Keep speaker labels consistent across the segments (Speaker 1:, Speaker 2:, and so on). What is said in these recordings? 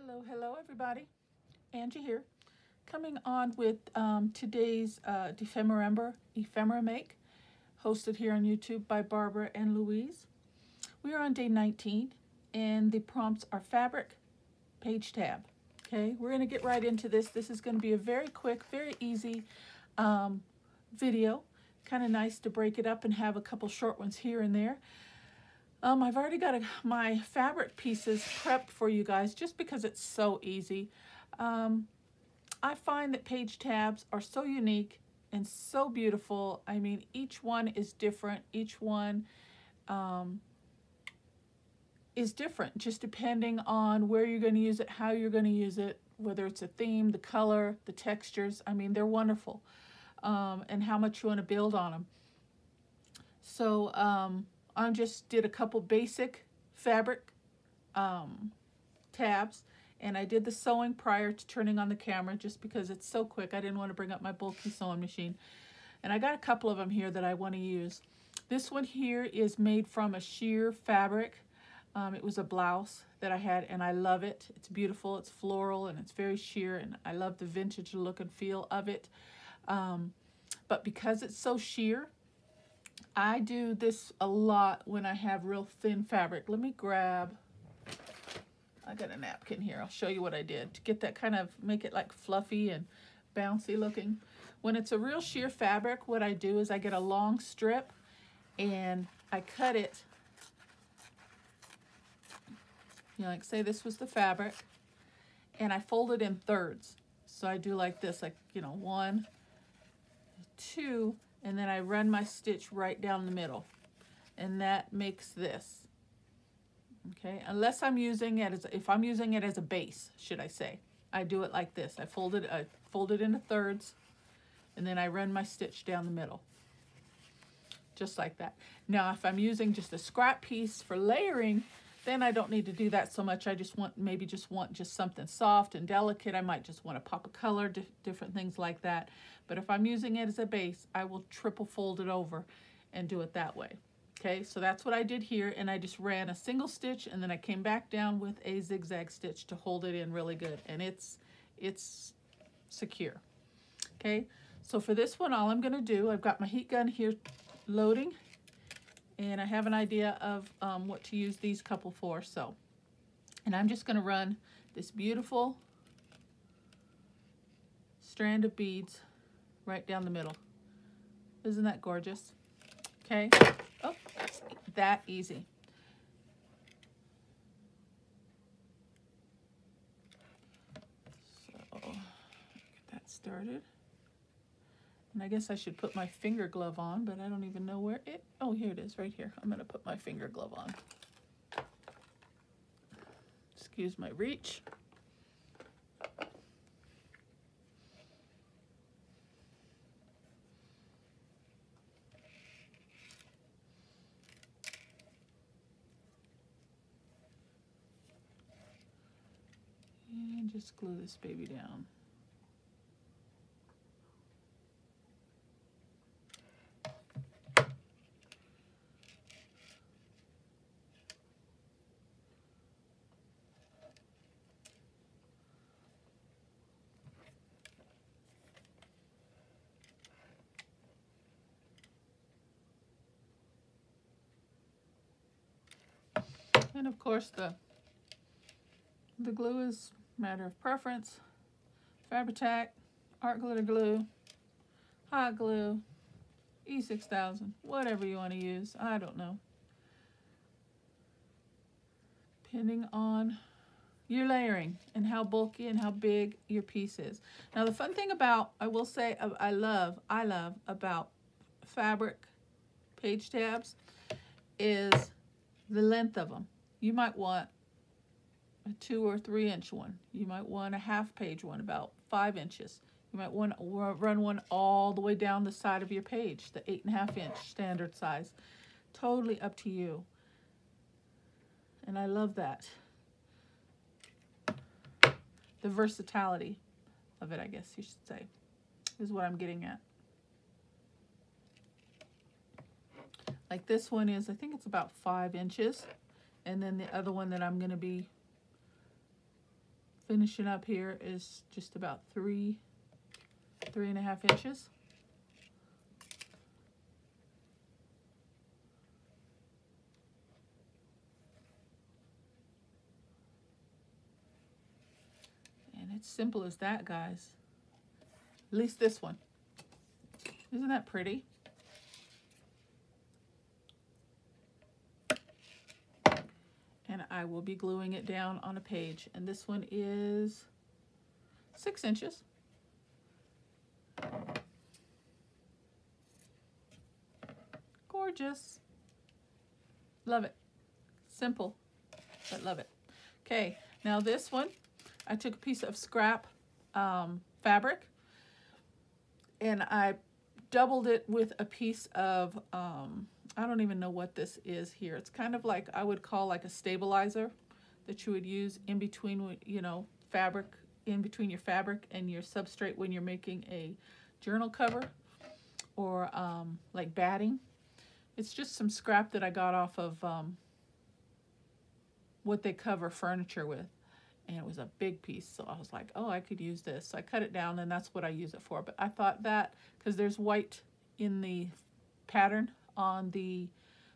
Speaker 1: Hello everybody. Angie here, coming on with today's ephemera make, hosted here on YouTube by Barbara and Louise. We are on day 19, and the prompts are fabric, page tab. Okay, we're going to get right into this. This is going to be a very quick, very easy video. Kind of nice to break it up and have a couple short ones here and there. I've already got my fabric pieces prepped for you guys just because it's so easy. I find that page tabs are so unique and so beautiful. I mean, each one is different. Each one is different just depending on where you're going to use it, how you're going to use it, whether it's a theme, the color, the textures. I mean, they're wonderful, and how much you want to build on them. So I just did a couple basic fabric tabs, and I did the sewing prior to turning on the camera just because it's so quick. I didn't want to bring up my bulky sewing machine. And I got a couple of them here that I want to use. This one here is made from a sheer fabric. It was a blouse that I had, and I love it. It's beautiful, it's floral, and it's very sheer, and I love the vintage look and feel of it. But because it's so sheer, I do this a lot when I have real thin fabric. Let me grab, I got a napkin here. I'll show you what I did to get that kind of, make it like fluffy and bouncy looking. When it's a real sheer fabric, what I do is I get a long strip and I cut it, you know, like say this was the fabric, and I fold it in thirds. So I do like this, like, you know, 1, 2, and then I run my stitch right down the middle, and that makes this. Okay, unless I'm using it as, if I'm using it as a base, should I say, I do it like this. I fold it into thirds, and then I run my stitch down the middle, just like that. Now, if I'm using just a scrap piece for layering, then I don't need to do that so much. I just want, maybe just want just something soft and delicate. I might just want to pop a color, different things like that. But if I'm using it as a base, I will triple fold it over and do it that way. Okay, so that's what I did here, and I just ran a single stitch, and then I came back down with a zigzag stitch to hold it in really good, and it's secure. Okay, so for this one, all I'm going to do, I've got my heat gun here loading, and I have an idea of what to use these couple for. So, and I'm just going to run this beautiful strand of beads right down the middle. Isn't that gorgeous? Okay. Oh, that easy. So, get that started. And I guess I should put my finger glove on, but I don't even know where it, oh, here it is, right here. I'm going to put my finger glove on. Excuse my reach. And just glue this baby down. And of course the glue is a matter of preference. Fabri-Tac, art glitter glue, hot glue, E6000, whatever you want to use. I don't know. Depending on your layering and how bulky and how big your piece is. Now the fun thing about, I will say, I love about fabric page tabs is the length of them. You might want a 2 or 3 inch one. You might want a half page one, about 5 inches. You might want to run one all the way down the side of your page, the 8.5 inch standard size. Totally up to you. And I love that. The versatility of it, I guess you should say, is what I'm getting at. Like this one is, I think it's about 5 inches. And then the other one that I'm going to be finishing up here is just about 3.5 inches. And it's simple as that, guys. At least this one. Isn't that pretty? And I will be gluing it down on a page. And this one is 6 inches. Gorgeous. Love it. Simple, but love it. Okay, now this one, I took a piece of scrap fabric and I doubled it with a piece of, I don't even know what this is here. It's kind of like, I would call like a stabilizer that you would use in between, you know, fabric, in between your fabric and your substrate when you're making a journal cover or like batting. It's just some scrap that I got off of what they cover furniture with. And it was a big piece, so I was like, oh, I could use this. So I cut it down, and that's what I use it for. But I thought that, because there's white in the pattern on the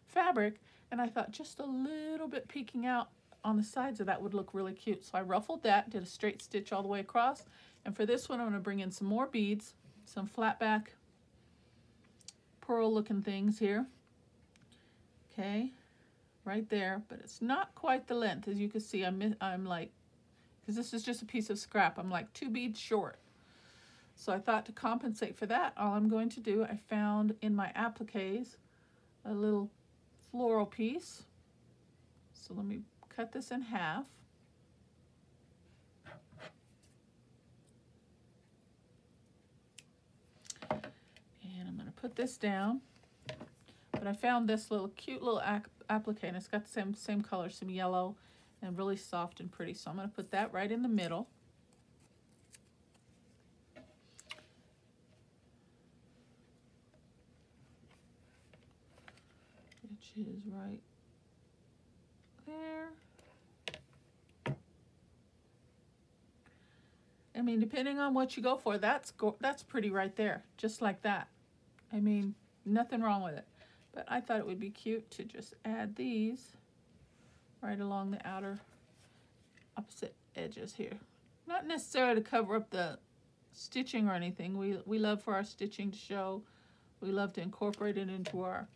Speaker 1: fabric, and I thought just a little bit peeking out on the sides of that would look really cute. So I ruffled that, did a straight stitch all the way across. And for this one, I'm going to bring in some more beads, some flat back pearl-looking things here. Okay, right there, but it's not quite the length. As you can see, I'm like, because this is just a piece of scrap, I'm like 2 beads short. So I thought to compensate for that, all I'm going to do, I found in my appliques a little floral piece. So let me cut this in half. And I'm going to put this down. But I found this little cute little applique, and it's got the same color, some yellow, and really soft and pretty. So I'm going to put that right in the middle. Which is right there. I mean, depending on what you go for, that's pretty right there, just like that. I mean, nothing wrong with it. But I thought it would be cute to just add these right along the outer opposite edges here. Not necessarily to cover up the stitching or anything. We love for our stitching to show. We love to incorporate it into our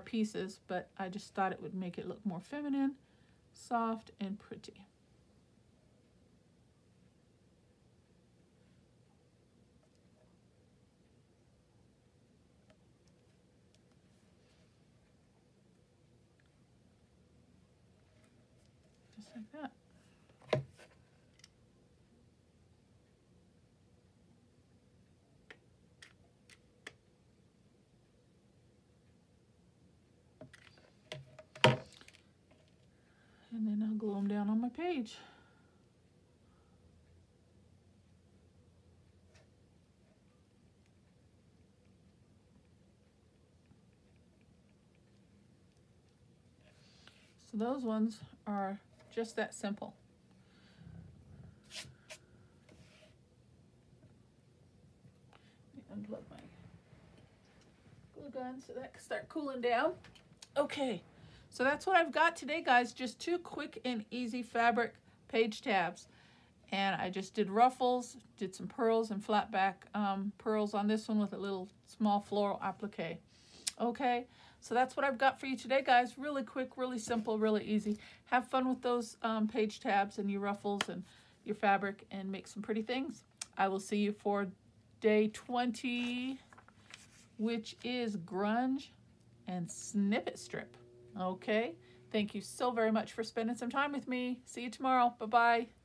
Speaker 1: pieces, but I just thought it would make it look more feminine, soft, and pretty. Just like that. And then I'll glue them down on my page. So those ones are just that simple. Let me unplug my glue gun so that can start cooling down. Okay, so that's what I've got today, guys. Just 2 quick and easy fabric page tabs. And I just did ruffles, did some pearls and flat back pearls on this one with a little small floral applique. Okay, so that's what I've got for you today, guys. Really quick, really simple, really easy. Have fun with those page tabs and your ruffles and your fabric, and make some pretty things. I will see you for day 20, which is grunge and snippet strip. Okay, thank you so very much for spending some time with me. See you tomorrow. Bye-bye.